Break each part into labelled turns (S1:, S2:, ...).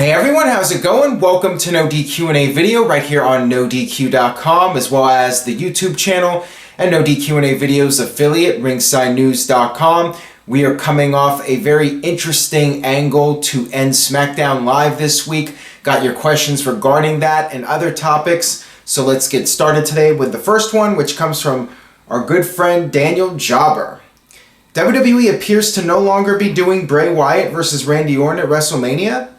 S1: Hey everyone, how's it going? Welcome to NoDQ&A video right here on NoDQ.com, as well as the YouTube channel and NoDQ&A videos affiliate, ringsidenews.com. We are coming off a very interesting angle to end SmackDown Live this week. Got your questions regarding that and other topics. So let's get started today with the first one, which comes from our good friend Daniel Jobber. WWE appears to no longer be doing Bray Wyatt versus Randy Orton at WrestleMania.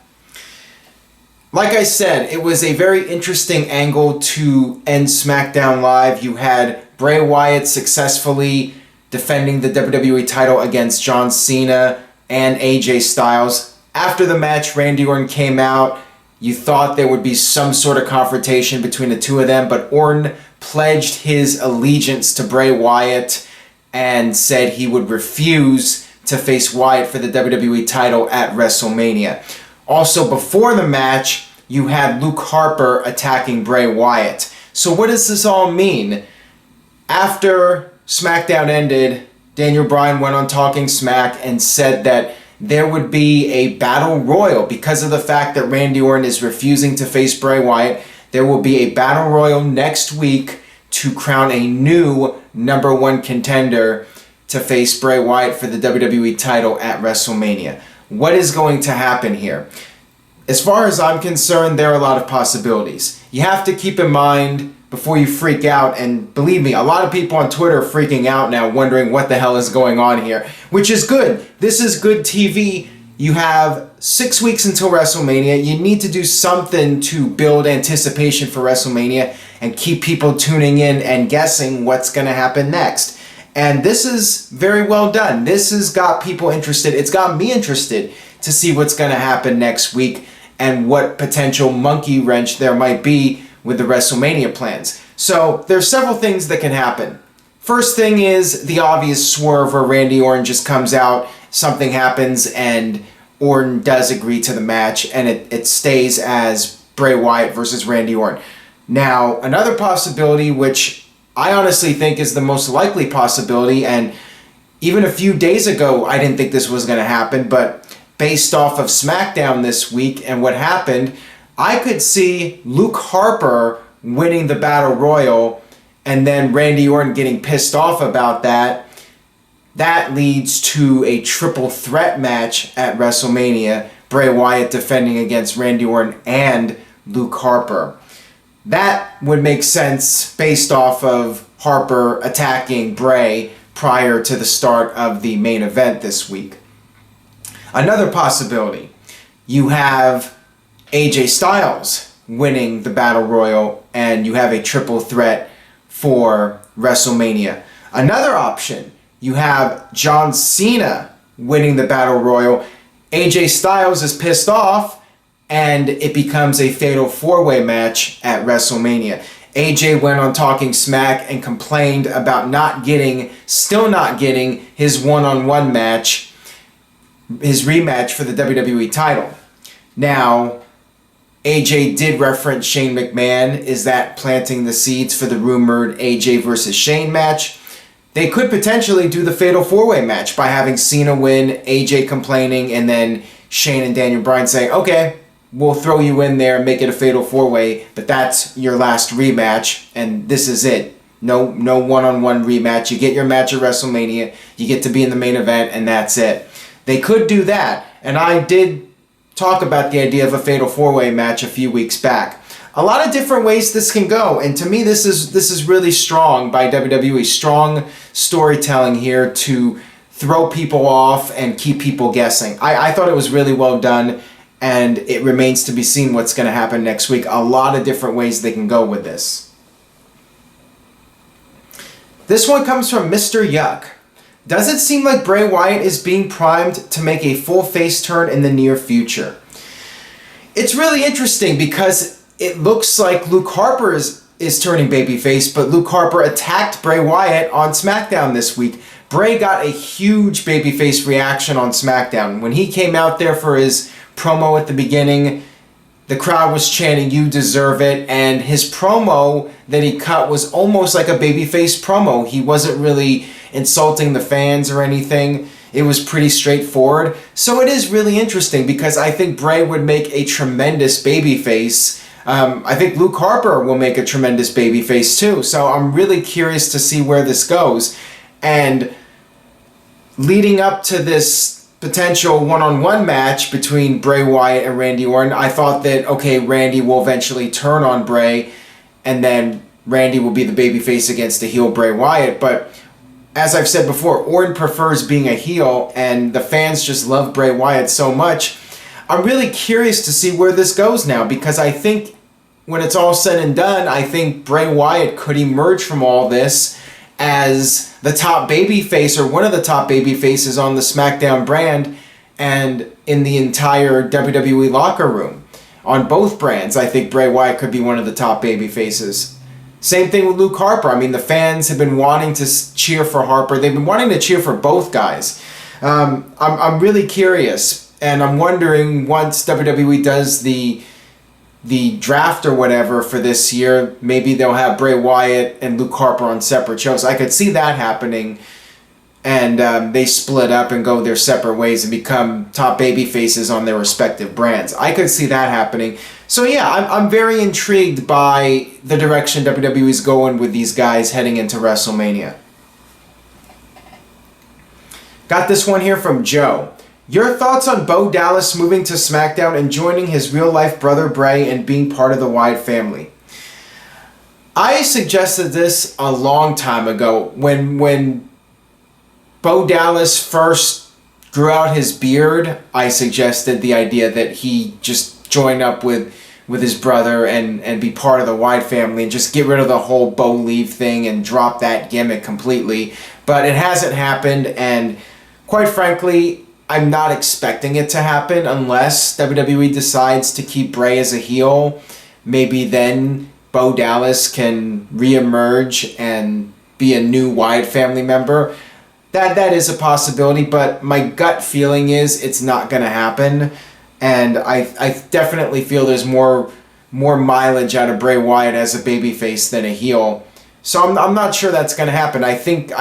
S1: Like I said, it was a very interesting angle to end SmackDown Live. You had Bray Wyatt successfully defending the WWE title against John Cena and AJ Styles. After the match, Randy Orton came out. You thought there would be some sort of confrontation between the two of them, but Orton pledged his allegiance to Bray Wyatt and said he would refuse to face Wyatt for the WWE title at WrestleMania. Also, before the match, you had Luke Harper attacking Bray Wyatt. So what does this all mean? After SmackDown ended, Daniel Bryan went on Talking Smack and said that there would be a battle royal because of the fact that Randy Orton is refusing to face Bray Wyatt. There will be a battle royal next week to crown a new #1 contender to face Bray Wyatt for the WWE title at WrestleMania. What is going to happen here? As far as I'm concerned, there are a lot of possibilities. You have to keep in mind before you freak out, and believe me, a lot of people on Twitter are freaking out now, wondering what the hell is going on here, which is good. This is good TV. You have 6 weeks until WrestleMania. You need to do something to build anticipation for WrestleMania and keep people tuning in and guessing what's going to happen next. And this is very well done. This has got people interested. It's got me interested to see what's going to happen next week and what potential monkey wrench there might be with the WrestleMania plans. So there's several things that can happen. First thing is the obvious swerve where Randy Orton just comes out, something happens, and Orton does agree to the match, and it stays as Bray Wyatt versus Randy Orton. Now, another possibility, which I honestly think is the most likely possibility, and even a few days ago I didn't think this was going to happen, but based off of SmackDown this week and what happened, I could see Luke Harper winning the Battle Royal and then Randy Orton getting pissed off about that. That leads to a triple threat match at WrestleMania, Bray Wyatt defending against Randy Orton and Luke Harper. That would make sense based off of Harper attacking Bray prior to the start of the main event this week. Another possibility, you have AJ Styles winning the Battle Royal and you have a triple threat for WrestleMania. Another option, you have John Cena winning the Battle Royal. AJ Styles is pissed off and it becomes a fatal four-way match at WrestleMania. AJ went on Talking Smack and complained about still not getting his one-on-one match, his rematch for the WWE title. Now, AJ did reference Shane McMahon. Is that planting the seeds for the rumored AJ versus Shane match? They could potentially do the fatal four-way match by having Cena win, AJ complaining, and then Shane and Daniel Bryan saying, okay, we'll throw you in there and make it a fatal four-way, but that's your last rematch, and this is it. No one-on-one rematch. You get your match at WrestleMania, you get to be in the main event, and that's it. They could do that, and I did talk about the idea of a fatal four-way match a few weeks back. A lot of different ways this can go, and to me this is really strong by WWE. Strong storytelling here to throw people off and keep people guessing. I thought it was really well done, and it remains to be seen what's going to happen next week. A lot of different ways they can go with this. This one comes from Mr. Yuck. Does it seem like Bray Wyatt is being primed to make a full face turn in the near future? It's really interesting because it looks like Luke Harper is turning babyface, but Luke Harper attacked Bray Wyatt on SmackDown this week. Bray got a huge babyface reaction on SmackDown. When he came out there for his promo at the beginning, the crowd was chanting, "You deserve it," and his promo that he cut was almost like a babyface promo. He wasn't really insulting the fans or anything. It was pretty straightforward. So it is really interesting because I think Bray would make a tremendous babyface. I think Luke Harper will make a tremendous babyface too. So I'm really curious to see where this goes. And leading up to this potential one-on-one match between Bray Wyatt and Randy Orton, I thought that, okay, Randy will eventually turn on Bray, and then Randy will be the babyface against the heel Bray Wyatt. But as I've said before, Orton prefers being a heel, and the fans just love Bray Wyatt so much. I'm really curious to see where this goes now, because I think when it's all said and done, I think Bray Wyatt could emerge from all this as the top babyface, or one of the top babyfaces on the SmackDown brand and in the entire WWE locker room. On both brands, I think Bray Wyatt could be one of the top babyfaces. Same thing with Luke Harper. I mean, the fans have been wanting to cheer for Harper. They've been wanting to cheer for both guys. I'm really curious, and I'm wondering, once WWE does the draft or whatever for this year, maybe they'll have Bray Wyatt and Luke Harper on separate shows. I could see that happening, and they split up and go their separate ways and become top baby faces on their respective brands. I could see that happening. So yeah, I'm very intrigued by the direction WWE's going with these guys heading into WrestleMania. Got this one here from Joe. Your thoughts on Bo Dallas moving to SmackDown and joining his real-life brother Bray and being part of the Wyatt family? I suggested this a long time ago when Bo Dallas first grew out his beard. I suggested the idea that he just join up with his brother and be part of the Wyatt family and just get rid of the whole Bo leave thing and drop that gimmick completely. But it hasn't happened, and quite frankly, I'm not expecting it to happen unless WWE decides to keep Bray as a heel. Maybe then Bo Dallas can reemerge and be a new Wyatt family member. That is a possibility, but my gut feeling is it's not going to happen. And I definitely feel there's more mileage out of Bray Wyatt as a babyface than a heel. So I'm not sure that's going to happen. I think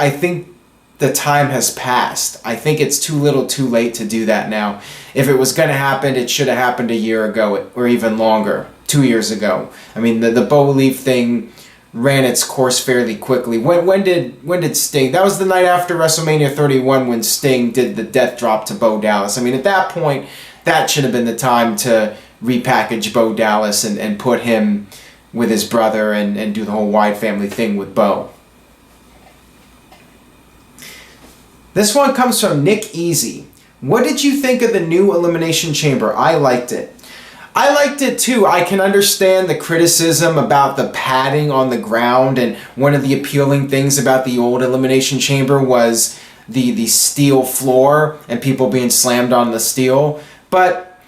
S1: the time has passed. I think it's too little too late to do that now. If it was going to happen, it should have happened a year ago or even longer, 2 years ago. I mean, the Bo leave thing ran its course fairly quickly. When did Sting? That was the night after WrestleMania 31 when Sting did the death drop to Bo Dallas. I mean, at that point, that should have been the time to repackage Bo Dallas and put him with his brother and do the whole Wyatt family thing with Bo. This one comes from Nick Easy. What did you think of the new Elimination Chamber? I liked it. I liked it too. I can understand the criticism about the padding on the ground, and one of the appealing things about the old Elimination Chamber was the steel floor and people being slammed on the steel. But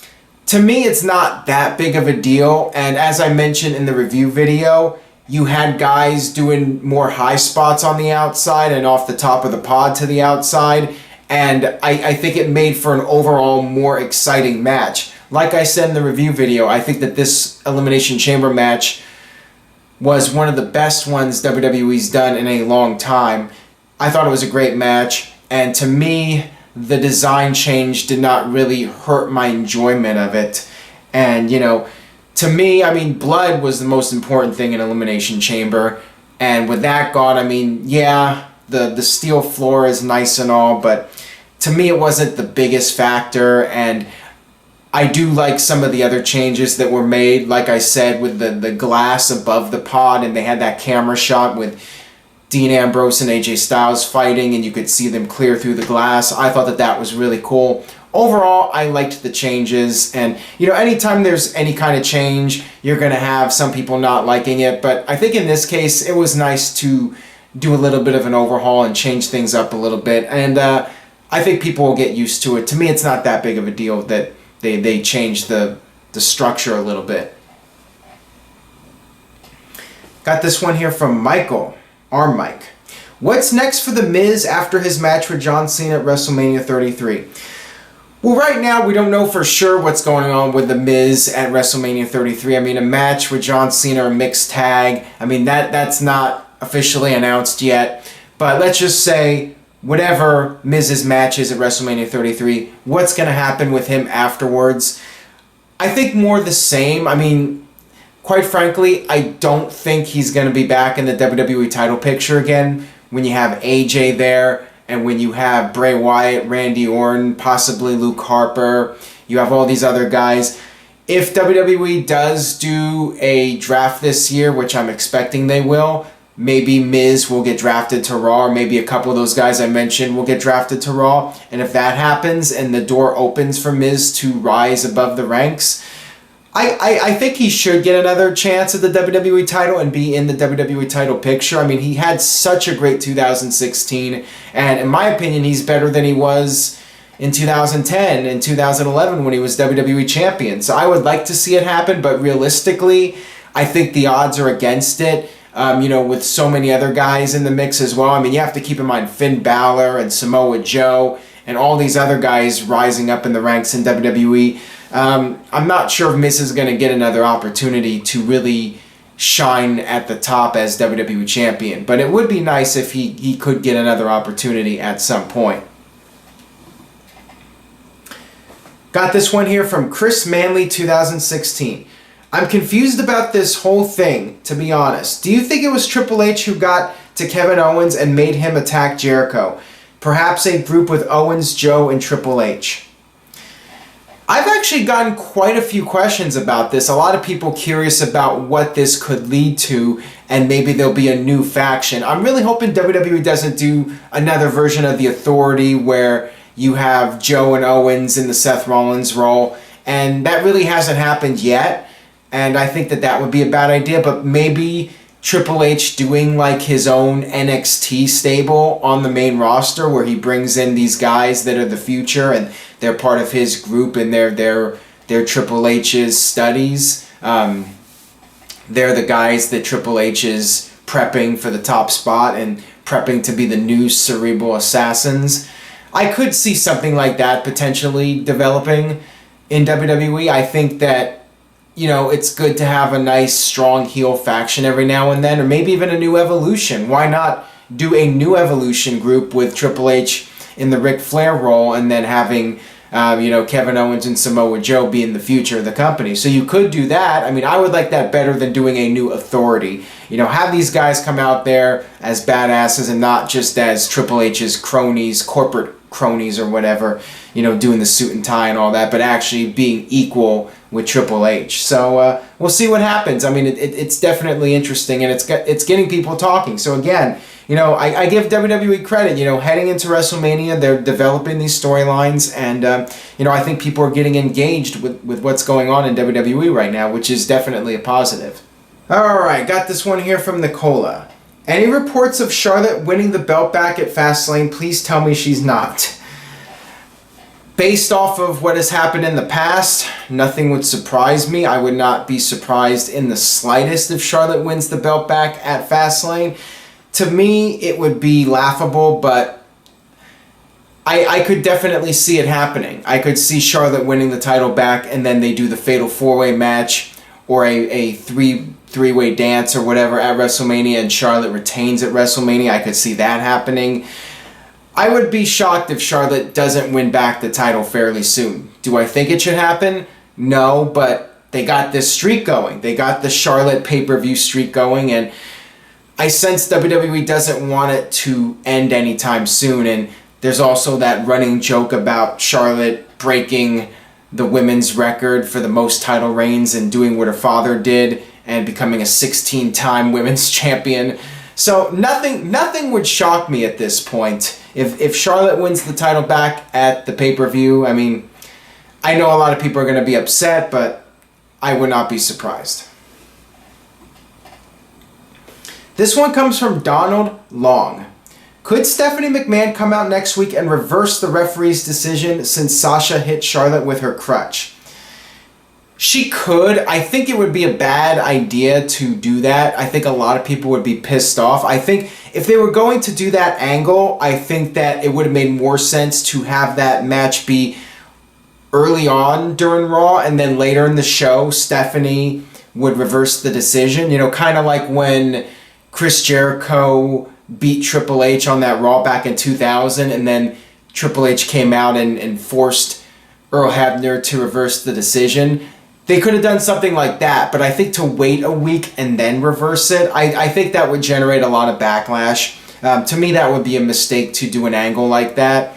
S1: to me, it's not that big of a deal. And as I mentioned in the review video, you had guys doing more high spots on the outside and off the top of the pod to the outside. And I think it made for an overall more exciting match. Like I said in the review video, I think that this Elimination Chamber match was one of the best ones WWE's done in a long time. I thought it was a great match. And to me, the design change did not really hurt my enjoyment of it. And, you know, to me, I mean, blood was the most important thing in Elimination Chamber. And with that gone, I mean, yeah, the steel floor is nice and all, but to me it wasn't the biggest factor. And I do like some of the other changes that were made, like I said, with the glass above the pod, and they had that camera shot with Dean Ambrose and AJ Styles fighting, and you could see them clear through the glass. I thought that was really cool. Overall, I liked the changes, and you know, anytime there's any kind of change, you're going to have some people not liking it, but I think in this case, it was nice to do a little bit of an overhaul and change things up a little bit, and I think people will get used to it. To me, it's not that big of a deal that they changed the structure a little bit. Got this one here from Michael. Mike. What's next for The Miz after his match with John Cena at WrestleMania 33? Well, right now we don't know for sure what's going on with The Miz at WrestleMania 33. I mean, a match with John Cena, a mixed tag. I mean, that's not officially announced yet. But let's just say whatever Miz's match is at WrestleMania 33, what's going to happen with him afterwards? I think more the same. I mean, quite frankly, I don't think he's going to be back in the WWE title picture again when you have AJ there and when you have Bray Wyatt, Randy Orton, possibly Luke Harper. You have all these other guys. If WWE does do a draft this year, which I'm expecting they will, maybe Miz will get drafted to Raw, or maybe a couple of those guys I mentioned will get drafted to Raw. And if that happens and the door opens for Miz to rise above the ranks, I think he should get another chance at the WWE title and be in the WWE title picture. I mean, he had such a great 2016, and in my opinion, he's better than he was in 2010 and 2011 when he was WWE champion. So I would like to see it happen, but realistically, I think the odds are against it. With so many other guys in the mix as well. I mean, you have to keep in mind Finn Balor and Samoa Joe and all these other guys rising up in the ranks in WWE. I'm not sure if Miz is going to get another opportunity to really shine at the top as WWE champion, but it would be nice if he could get another opportunity at some point. Got this one here from Chris Manley 2016. I'm confused about this whole thing, to be honest. Do you think it was Triple H who got to Kevin Owens and made him attack Jericho? Perhaps a group with Owens, Joe, and Triple H. I've actually gotten quite a few questions about this. A lot of people curious about what this could lead to, and maybe there'll be a new faction. I'm really hoping WWE doesn't do another version of The Authority where you have Joe and Owens in the Seth Rollins role, and that really hasn't happened yet. And I think that would be a bad idea, but maybe Triple H doing like his own NXT stable on the main roster where he brings in these guys that are the future and they're part of his group and they're Triple H's studies. They're the guys that Triple H is prepping for the top spot and prepping to be the new Cerebral Assassins. I could see something like that potentially developing in WWE. I think that it's good to have a nice, strong heel faction every now and then, or maybe even a new Evolution. Why not do a new Evolution group with Triple H in the Ric Flair role and then having, Kevin Owens and Samoa Joe be in the future of the company? So you could do that. I mean, I would like that better than doing a new Authority. Have these guys come out there as badasses and not just as Triple H's cronies, corporate cronies or whatever, doing the suit and tie and all that, but actually being equal with Triple H. So we'll see what happens. I mean, it's definitely interesting, and it's getting people talking. So again, I give WWE credit. Heading into WrestleMania, they're developing these storylines, and I think people are getting engaged with what's going on in WWE right now, which is definitely a positive. All right, got this one here from Nicola. Any reports of Charlotte winning the belt back at Fastlane? Please tell me she's not. Based off of what has happened in the past, nothing would surprise me. I would not be surprised in the slightest if Charlotte wins the belt back at Fastlane. To me, it would be laughable, but I could definitely see it happening. I could see Charlotte winning the title back, and then they do the Fatal 4-Way match or a three-way dance or whatever at WrestleMania, and Charlotte retains at WrestleMania. I could see that happening. I would be shocked if Charlotte doesn't win back the title fairly soon. Do I think it should happen? No, but they got this streak going. They got the Charlotte pay-per-view streak going, and I sense WWE doesn't want it to end anytime soon. And there's also that running joke about Charlotte breaking the women's record for the most title reigns and doing what her father did and becoming a 16-time women's champion. So nothing would shock me at this point. If Charlotte wins the title back at the pay-per-view, I mean, I know a lot of people are going to be upset, but I would not be surprised. This one comes from Donald Long. Could Stephanie McMahon come out next week and reverse the referee's decision since Sasha hit Charlotte with her crutch? She could. I think it would be a bad idea to do that. I think a lot of people would be pissed off. I think if they were going to do that angle, I think that it would have made more sense to have that match be early on during Raw, and then later in the show, Stephanie would reverse the decision. Kind of like when Chris Jericho beat Triple H on that Raw back in 2000, and then Triple H came out and forced Earl Hebner to reverse the decision. They could have done something like that, but I think to wait a week and then reverse it, I think that would generate a lot of backlash. To me, that would be a mistake to do an angle like that.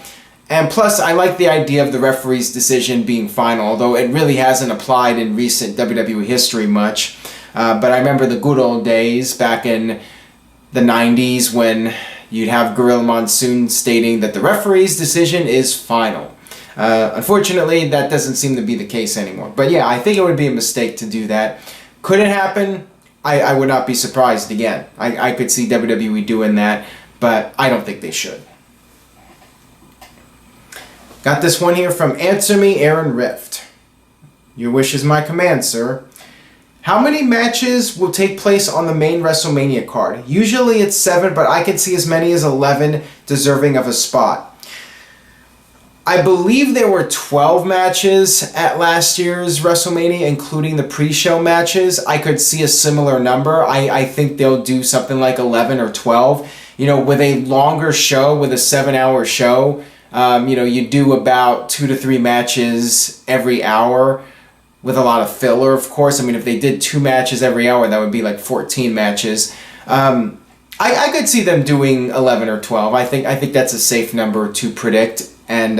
S1: And plus, I like the idea of the referee's decision being final, although it really hasn't applied in recent WWE history much. But I remember the good old days back in the 90s when you'd have Gorilla Monsoon stating that the referee's decision is final. Unfortunately, that doesn't seem to be the case anymore. But yeah, I think it would be a mistake to do that. Could it happen? I would not be surprised again. I could see WWE doing that, but I don't think they should. Got this one here from Answer Me, Aaron Rift. Your wish is my command, sir. How many matches will take place on the main WrestleMania card? Usually it's 7, but I can see as many as 11 deserving of a spot. I believe there were 12 matches at last year's WrestleMania, including the pre-show matches. I could see a similar number. I think they'll do something like 11 or 12. You know, with a longer show, with a 7-hour show, you know, you do about 2 to 3 matches every hour with a lot of filler, of course. I mean, if they did 2 matches every hour, that would be like 14 matches. I could see them doing 11 or 12. I think that's a safe number to predict. And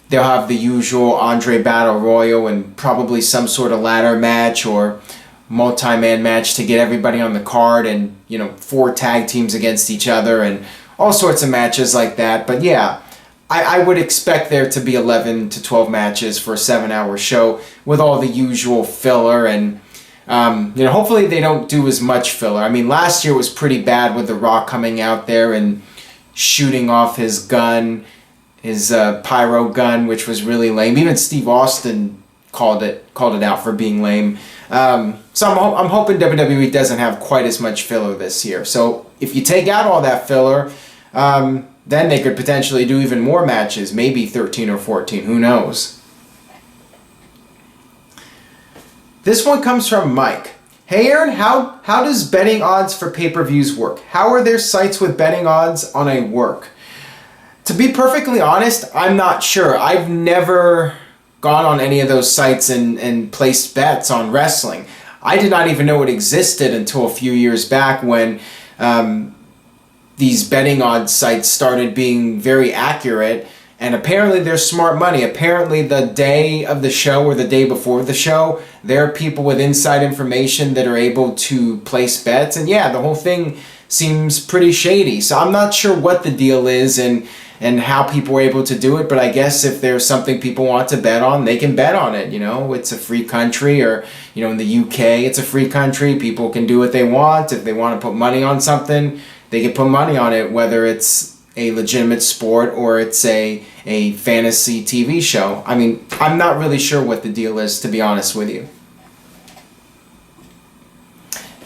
S1: they'll have the usual Andre Battle Royal and probably some sort of ladder match or multi-man match to get everybody on the card, and, you know, 4 tag teams against each other and all sorts of matches like that. But yeah, I would expect there to be 11 to 12 matches for a 7-hour show with all the usual filler, and you know, hopefully they don't do as much filler. I mean, last year was pretty bad with The Rock coming out there and shooting off his gun, his pyro gun, which was really lame. Even Steve Austin called it out for being lame. So I'm hoping WWE doesn't have quite as much filler this year. So if you take out all that filler, then they could potentially do even more matches, maybe 13 or 14, who knows. This one comes from Mike. Hey Aaron, how does betting odds for pay-per-views work? How are there sites with betting odds on a work? To be perfectly honest, I'm not sure. I've never gone on any of those sites and placed bets on wrestling. I did not even know it existed until a few years back when these betting odds sites started being very accurate, and apparently they're smart money. Apparently the day of the show or the day before the show, there are people with inside information that are able to place bets, and yeah, the whole thing seems pretty shady. So I'm not sure what the deal is and how people are able to do it, but I guess if there's something people want to bet on, they can bet on it. You know, it's a free country, or, you know, in the UK, it's a free country. People can do what they want. If they want to put money on something, they can put money on it, whether it's a legitimate sport or it's a fantasy TV show. I mean, I'm not really sure what the deal is, to be honest with you.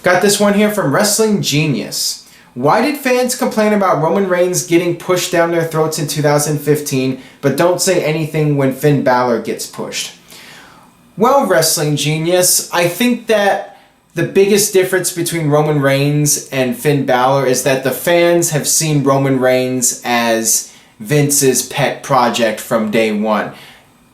S1: Got this one here from Wrestling Genius. Why did fans complain about Roman Reigns getting pushed down their throats in 2015, but don't say anything when Finn Balor gets pushed? Well, Wrestling Genius, I think that the biggest difference between Roman Reigns and Finn Balor is that the fans have seen Roman Reigns as Vince's pet project from day one.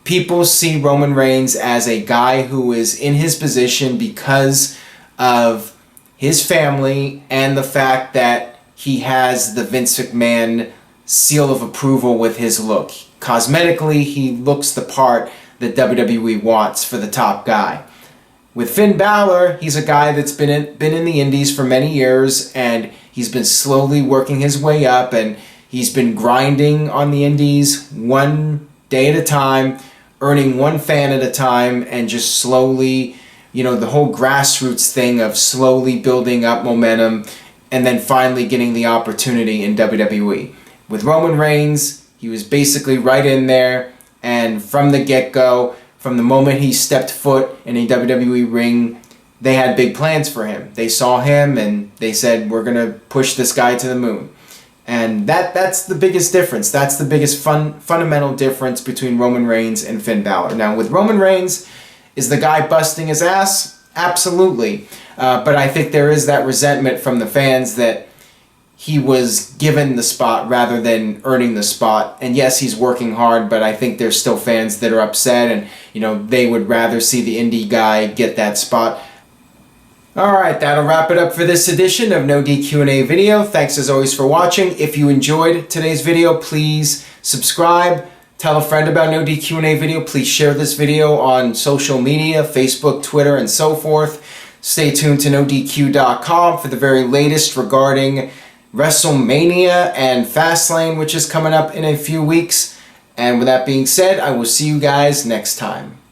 S1: People see Roman Reigns as a guy who is in his position because of his family and the fact that he has the Vince McMahon seal of approval with his look. Cosmetically, he looks the part that WWE wants for the top guy. With Finn Balor, he's a guy that's been in the indies for many years, and he's been slowly working his way up, and he's been grinding on the indies one day at a time, earning one fan at a time, and just slowly, you know, the whole grassroots thing of slowly building up momentum and then finally getting the opportunity in WWE. With Roman Reigns, he was basically right in there, and from the get-go, from the moment he stepped foot in a WWE ring, they had big plans for him. They saw him and they said, we're going to push this guy to the moon. And that's the biggest difference. That's the biggest fundamental difference between Roman Reigns and Finn Balor. Now, with Roman Reigns, is the guy busting his ass? Absolutely. But I think there is that resentment from the fans that he was given the spot rather than earning the spot. And yes, he's working hard, but I think there's still fans that are upset and, you know, they would rather see the indie guy get that spot. Alright, that'll wrap it up for this edition of No DQ&A video. Thanks as always for watching. If you enjoyed today's video, please subscribe. Tell a friend about No DQ&A video. Please share this video on social media, Facebook, Twitter, and so forth. Stay tuned to NoDQ.com for the very latest regarding Wrestlemania and Fastlane, which is coming up in a few weeks. And with that being said, I will see you guys next time.